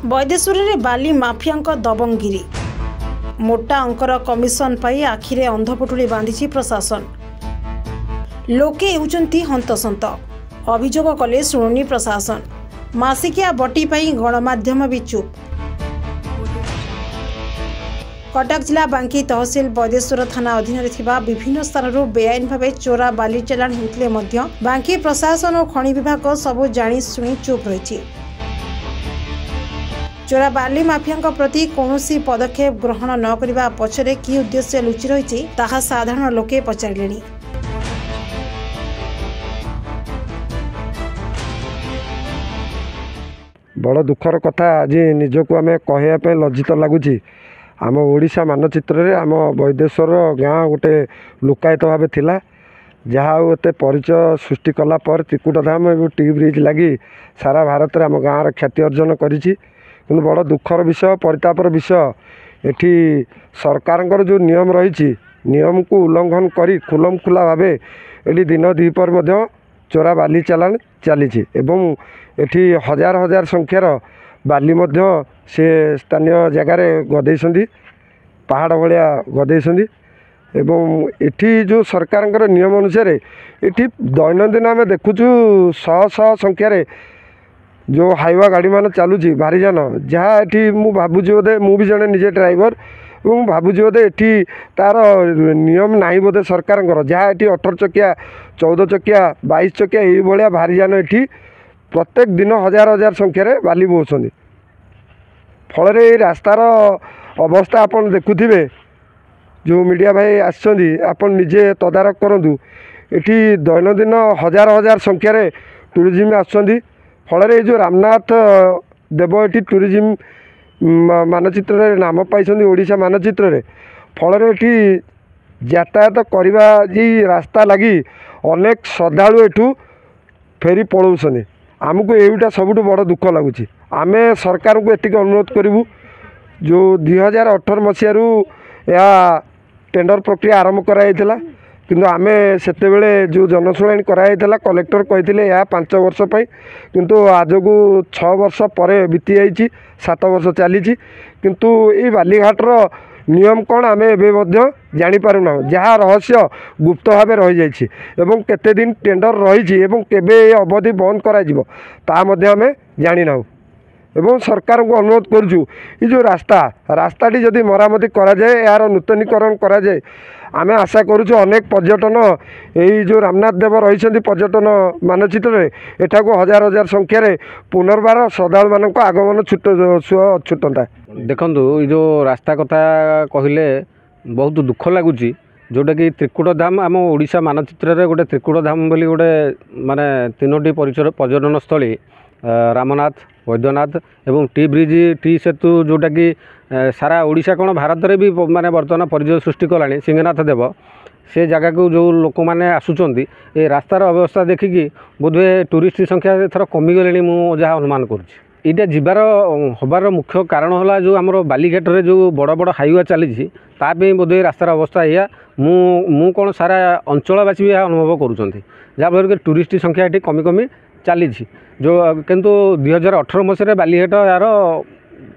बୈदेश्वर रे बाली माफिया दबंगिरी मोटा अंकर कमिशन पाई आखिरे अंधपुटुली बांधी प्रशासन लोके हेउचंती हंतसंत अभियोग कले शुणुनी प्रशासन मासिकिया बटी पाई गणमाध्यम भी चुप। कटक जिला बांकी तहसिल बୈदेश्वर थाना अधीन विभिन्न स्थान बेआईन भाव चोरा बाली चालाण होते बांकी प्रशासन और खनि विभाग सबू जानी शुणी चुप रही। चोरा बाली माफिया प्रति कौनसी पदक्षेप ग्रहण न करने पछरे कि उद्देश्य लुचि रही ताहा साधारण लोके पचारे। बड़ दुखर कथा आज निजक आम कहवाई लज्जित लगुच। आम ओडिशा मानचित्र रे आम बୈଦେଶ୍ୱର गाँ गोटे लुकायित भाव थिला जहाँ एत परिचय सृष्टि कला पर त्रिकुटाधाम और टी ब्रिज लगी सारा भारत में आम गाँव ख्याति अर्जन करिछि। किंतु बड़ दुखर विषय परितापर विषय एठी सरकार जो नियम रही नियम को उल्लंघन करी खुलम खुला भाव ये दिन द्विपर मध्य चोरा बाली चालाण चली एठी हजार हजार संख्यार बाली मध्य से स्थानीय जगार गदेइछन्ति पहाड़ भाया गदेइछन्ति एवं एठी जो सरकार नियम अनुसार एठी दैनंदिन आम देखुचु शह शह संख्यार जो हाइवा गाड़ी मान चलुची भारी जान जहाँ एठी मु भाबुची बोधे मु भी जड़े निजे ड्राइवर और भाबुची बोधे एठी तार नियम नाही बोधे सरकार जहाँ एठी 18 चकिया 14 चकिया 22 चकिया ये भाया भारी जान एठी प्रत्येक दिन हजार हजार संख्यार बाली बोछन्ति। फल रास्तार अवस्था आपन देखुथिबे जो मीडिया भाई आछन्ति आपन निजे तदारक करंतु एठी दैनंदिन हजार हजार संख्यार टूरिज्म आछन्ति। फल जो रामनाथ देव एटी टूरिज्म मानचित्र नाम पाई ओडिशा मानचित्र रे फल एटी यातायात करवा जी रास्ता लगी अनेक श्रद्धालु एठू फेरी पलाउछन्ति। आमको एटा सबुठ बड़ दुख लगुच। आम सरकार को एतिक अनुरोध करूँ जो 2018 मसीहारू या टेंडर प्रक्रिया आरंभ कराइला किंतु आम सेतेबेले जो जनशुणाणी कराइला कलेक्टर कहते या 5 वर्ष पर किंतु आज को 6 वर्ष पर बीती जाइए 7 वर्ष चली किंतु ये बालीघाटर नियम कौन आम एवं जानीपारूना जहाँ रहस्य गुप्त भाव रही जाइए केते दिन टेंडर रही केबे अवधि बंद करा जाना एवं सरकार को अनुरोध करुचु ये जो रास्ताटी जदि मरामती करा जाए यार नूतनीकरण करा जाए आम आशा करुचु अनेक पर्यटन यही जो रामनाथ देव रही पर्यटन मानचित्र एठा को हजार हजार संख्यार पुनर्बार श्रद्धालु मान आगमन छुटता। देखंतु ये जो रास्ता कथा कहले बहुत दुख लगुच जोटा कि त्रिकुटाधाम आम ओडिशा मानचित्र रे गोटे त्रिकुटाधाम बोली गोटे माने 3टी पर्यटन स्थली रामनाथ वैद्यनाथ एवं टी ब्रिज टी सेतु जोटा कि सारा ओडिशा कौन भारत में भी माने बर्तमान परिचय सृष्टि कलानी सिंहनाथ देव से जगह को जो लोक मैंने आसुँच ये रास्तार अवस्था देखिकी बोधे टूरिस्ट संख्या थर कमिगले मुझे अनुमान करुँचा जीवार हबार मुख्य कारण है जो आम बालीघाट रे जो बड़ बड़ हाइवा चली बोधे रास्तार अवस्था या मु कौन सारा अंचलवासी भी अनुभव करुँच जहाँफल कि टूरिस्ट संख्या ये कमी कमी चली जो किंतु 2018 मसीह बालीघाट यार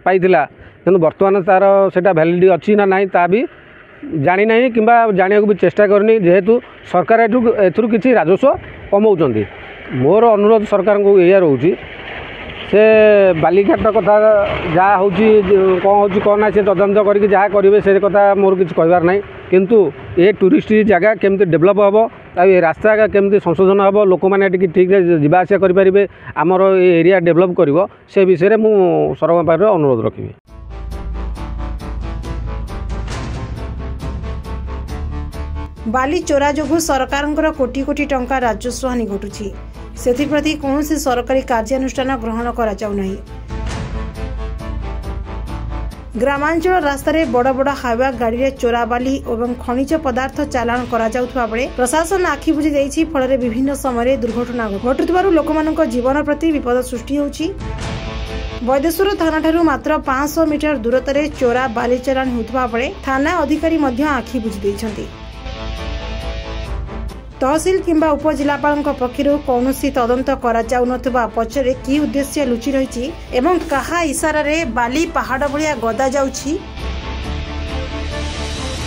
पाई किंतु बर्तमान तार सेटा वैलिडिटी अच्छी ना नहीं ता भी जानी नहीं कि जाना भी चेष्टा करनी जेहेतु सरकार एथुरु किसी राजस्व कमाउछन्ति। मोर अनुरोध सरकार को यह रोचे से बालीघाट कथा जहाँ हूँ कौन हो कौन ना से तदंत करके जहाँ करेंगे से कथा मोर किसी कहबार ना किंतु ये टूरिस्ट जगह केमती डेभलप हम ये रास्ता केमती संशोधन हम लोक मैंने ठीक जावास करें आमर ये एरिया डेभलप कर से विषय में मु सरकार पाखे अनुरोध रखी। बाली चोरा जोगु सरकार कोटी कोटी टंका राजस्व हानि घटुछि सेथिप्रति कौनसी सरकारी कार्यानुष्ठान ग्रहण करा जाउ नाही। ग्रामांचल रास्ता रे बड़ बड़ हाइवा गाड़ी रे चोरा बाली एवं खनिज पदार्थ चालाण करा जाउथबा बेले प्रशासन आखि बुझी दैछि फल रे विभिन्न समय दुर्घटना घटुथिबारु लोकमानक जीवन प्रति विपद सृष्टि होछि। बୈଦେଶ୍ୱର थाना ठारू मात्र 500 मीटर दूरता चोरा बाली चालाण होउथबा बेले थाना अधिकारी मध्य आखि बुझी दैछन्ति। तहसील किंबा उपजिलापाल पक्षर कौन तदंत करा पछरे कि उद्देश्य लुचि रही एवं कहा इशारे बाली पहाड़ भाया गदा जाउछि।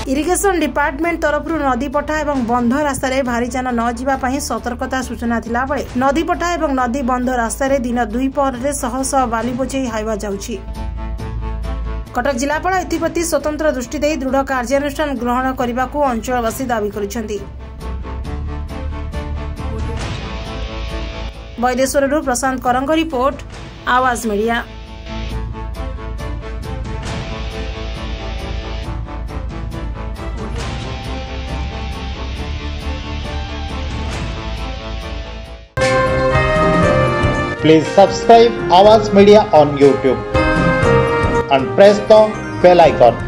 इरिगेशन डिपार्टमेंट तरफ नदी पठा एवं बंध रास्तार भारी जान न जावाई सतर्कता सूचना थिला बेले नदी पठा एवं नदी बंध रास्तार दिन 2 पहर शह शह बाली बोझे हाइवा जाउछि। कटक जिलापाल एप्रति स्वतंत्र दृष्टि दे दृढ़ कार्यानुष्ठान ग्रहण करने को अंचलवासी दावी करिसेंति। बैदेश्वर प्रशांत करंग रिपोर्ट आवाज media. Please subscribe Awaaz Media on YouTube and press the bell icon.